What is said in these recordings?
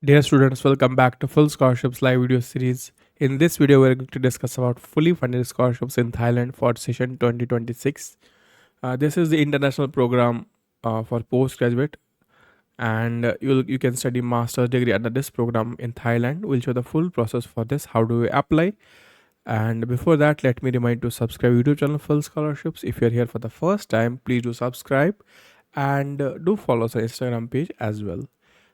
Dear students, welcome back to Full Scholarships live video series. In this video, we're going to discuss about fully funded scholarships in Thailand for session 2026. This is the international program for postgraduate, and you can study master's degree under this program in Thailand. We'll show the full process for this. How do we apply? And before that, let me remind to subscribe YouTube channel Full Scholarships. If you're here for the first time, please do subscribe and do follow us on Instagram page as well.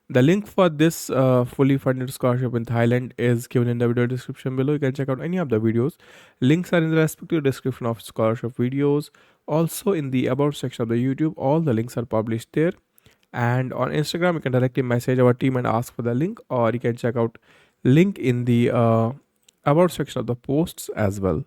The link for this fully funded scholarship in Thailand is given in the video description below. You can check out any of the videos. Links are in the respective description of scholarship videos. Also in the about section of the YouTube, all the links are published there. And on Instagram, you can directly message our team and ask for the link, or you can check out link in the about section of the posts as well.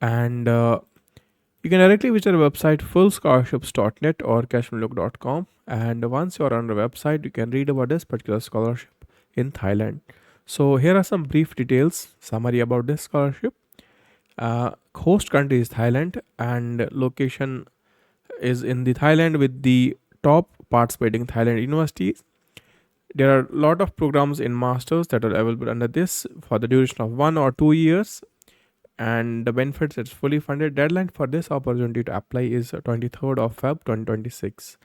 And you can directly visit our website fullscholarships.net or cashmlook.com, and once you are on the website you can read about this particular scholarship in Thailand. So here are some brief details summary about this scholarship. Host country is Thailand and location is in the Thailand with the top participating Thailand universities. There are a lot of programs in masters that are available under this for the duration of 1 or 2 years, and the benefits, it's fully funded. Deadline for this opportunity to apply is 23rd of Feb 2026.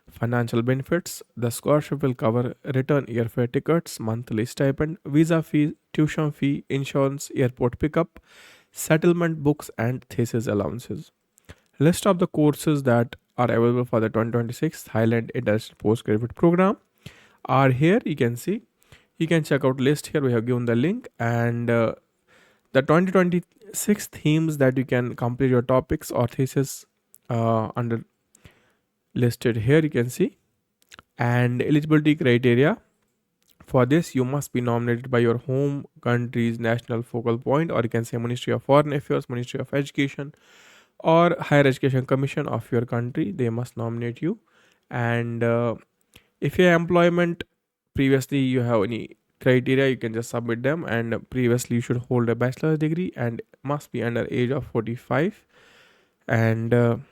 Financial benefits, the scholarship will cover return airfare tickets, monthly stipend, visa fee, tuition fee, insurance, airport pickup, settlement books, and thesis allowances. List of the courses that are available for the 2026 Thailand International Postgraduate Program are here. You can see, you can check out list here. We have given the link, and the 2026 themes that you can complete your topics or thesis under listed here, you can see. And eligibility criteria, for this you must be nominated by your home country's national focal point, or you can say Ministry of Foreign Affairs, Ministry of Education, or Higher Education Commission of your country. They must nominate you. And if your employment previously you have any criteria, you can just submit them. And previously you should hold a bachelor's degree and must be under age of 45. And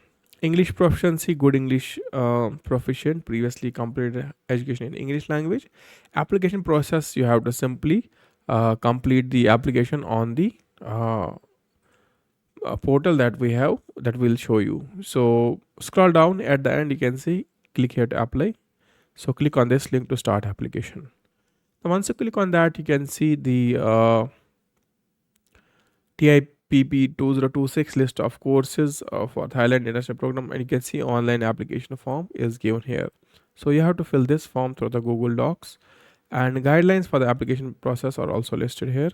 English proficiency, good English proficient, previously completed education in English language. Application process, you have to simply complete the application on the portal that we have, that will show you. So scroll down at the end, you can see click here to apply. So click on this link to start application. Now once you click on that, you can see the TIPP 2026 list of courses for Thailand International Program, and you can see online application form is given here. So you have to fill this form through the Google Docs, and guidelines for the application process are also listed here.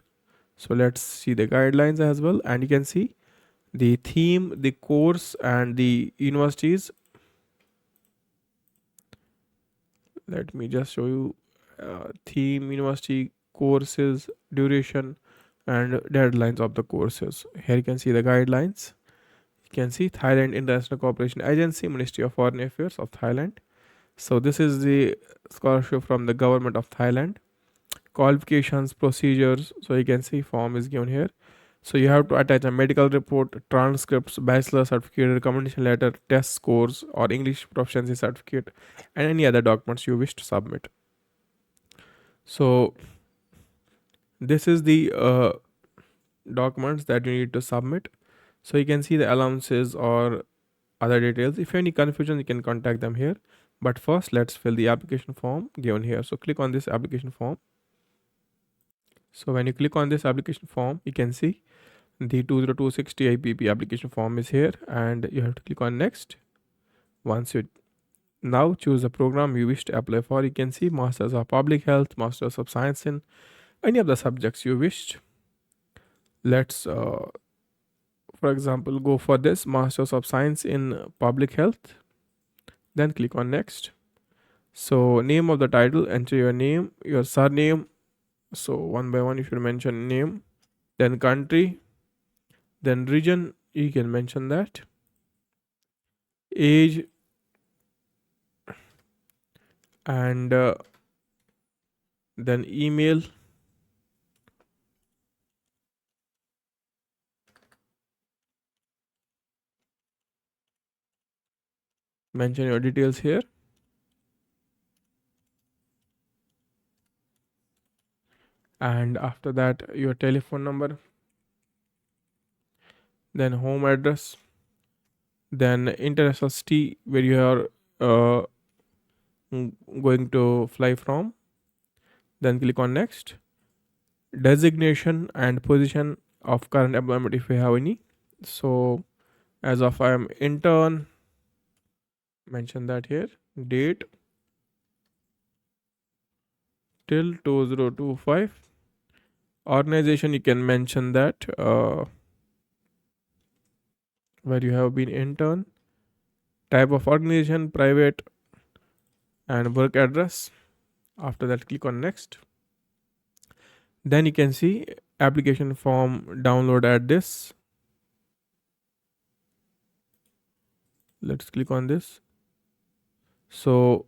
So let's see the guidelines as well, and you can see the theme, the course, and the universities. Let me just show you theme, university, courses, duration, and deadlines of the courses. Here you can see the guidelines. You can see Thailand International Cooperation Agency, Ministry of Foreign Affairs of Thailand. So this is the scholarship from the government of Thailand. Qualifications, procedures. So you can see form is given here. So you have to attach a medical report, transcripts, bachelor certificate, recommendation letter, test scores, or English proficiency certificate, and any other documents you wish to submit. So this is the documents that you need to submit. So you can see the allowances or other details. If you have any confusion, you can contact them here. But first, let's fill the application form given here. So click on this application form. So when you click on this application form, you can see the 2026 TIPP application form is here, and you have to click on next. Once you now choose the program you wish to apply for, you can see Masters of Public Health, Masters of Science in any of the subjects you wished. Let's for example go for this Masters of Science in Public Health, then click on next. So name of the title, enter your name, your surname. So one by one you should mention name, then country, then region, you can mention that, age, and then email, mention your details here. and after that your telephone number, then home address, then international city where you are uh, going to fly from, then click on next. Designation and position of current employment if you have any. So as of I am intern, mention that here. Date till 2025. Organization you can mention that where you have been intern. Type of organization, private, and work address. After that click on next. Then you can see application form download at this. Let's click on this. So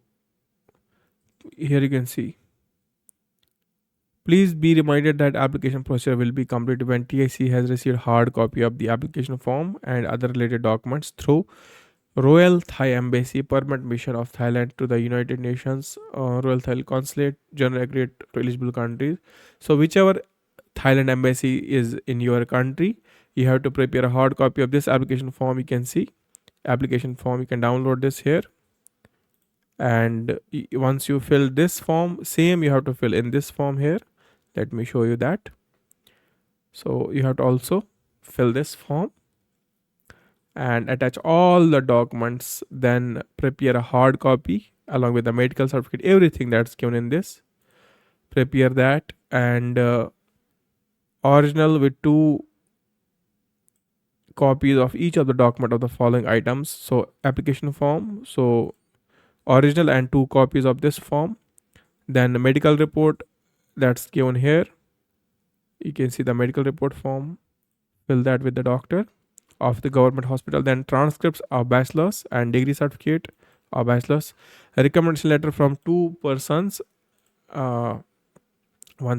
here you can see, please be reminded that application procedure will be completed when TIC has received hard copy of the application form and other related documents through Royal Thai Embassy, Permanent Mission of Thailand to the United Nations, Royal Thai Consulate, General Secretariat to eligible countries. So whichever Thailand embassy is in your country, you have to prepare a hard copy of this application form. You can see application form, you can download this here. And once you fill this form, same you have to fill in this form here. Let me show you that. So you have to also fill this form and attach all the documents, then prepare a hard copy along with the medical certificate, everything that's given in this. Prepare that, and original with 2 copies of each of the document of the following items. So application form, so original and 2 copies of this form. Then the medical report that's given here. You can see the medical report form. Fill that with the doctor of the government hospital. Then transcripts of bachelor's and degree certificate of bachelor's. A recommendation letter from 2 persons, one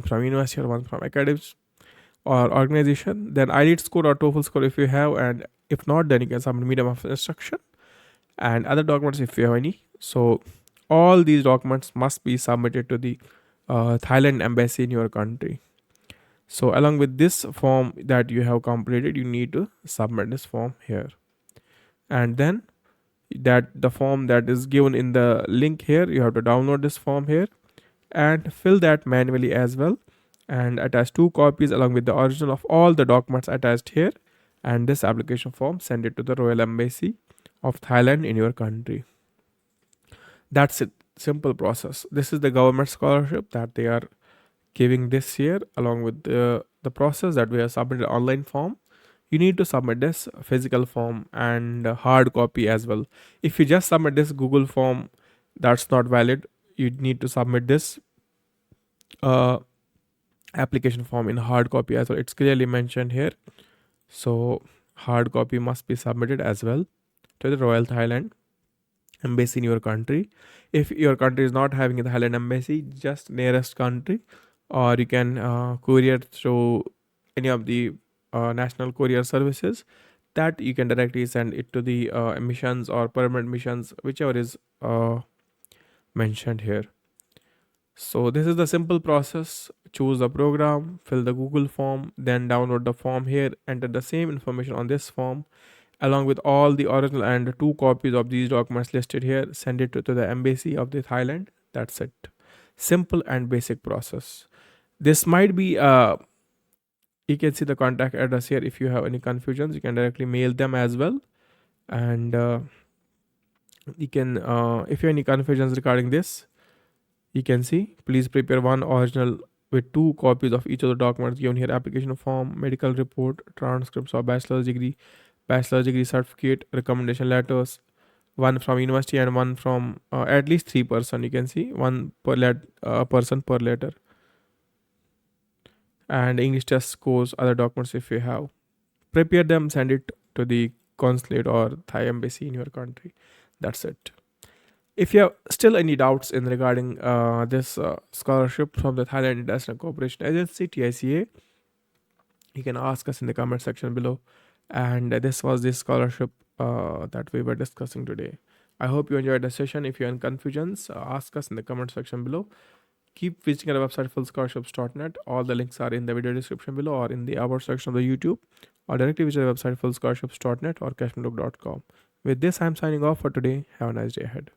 from university or one from academics or organization. Then IELTS score or TOEFL score if you have, and if not, then you can submit medium of instruction and other documents if you have any. So all these documents must be submitted to the Thailand embassy in your country. So along with this form that you have completed, you need to submit this form here. And then that the form that is given in the link here, you have to download this form here and fill that manually as well, and attach 2 copies along with the original of all the documents attached here, and this application form, send it to the Royal Embassy of Thailand in your country. That's it. Simple process. This is the government scholarship that they are giving this year, along with the process that we have submitted online form. You need to submit this physical form and hard copy as well. If you just submit this Google form, that's not valid. You need to submit this uh, application form in hard copy as well. It's clearly mentioned here. So hard copy must be submitted as well to the Royal Thailand embassy in your country. If your country is not having a Thailand embassy, just nearest country, or you can courier through any of the national courier services, that you can directly send it to the missions or permanent missions, whichever is mentioned here. So this is the simple process. Choose the program, fill the Google form, then download the form here, enter the same information on this form along with all the original and 2 copies of these documents listed here, send it to the embassy of the Thailand. That's it. Simple and basic process. This might be you can see the contact address here. If you have any confusions, you can directly mail them as well. And you can if you have any confusions regarding this, you can see, please prepare one original with 2 copies of each of the documents given here: application form, medical report, transcripts of bachelor's degree certificate, recommendation letters, one from university and one from at least 3 person. You can see one person per letter, and English test scores, other documents if you have. Prepare them, send it to the consulate or Thai embassy in your country. That's it. If you have still any doubts in regarding this scholarship from the Thailand International Cooperation Agency, TICA, you can ask us in the comment section below. And this was the scholarship that we were discussing today. I hope you enjoyed the session. If you have any confusions, ask us in the comment section below. Keep visiting our website fullscholarships.net. All the links are in the video description below or in the about section of the YouTube, or directly visit our website fullscholarships.net or cashmanlook.com. With this, I'm signing off for today. Have a nice day ahead.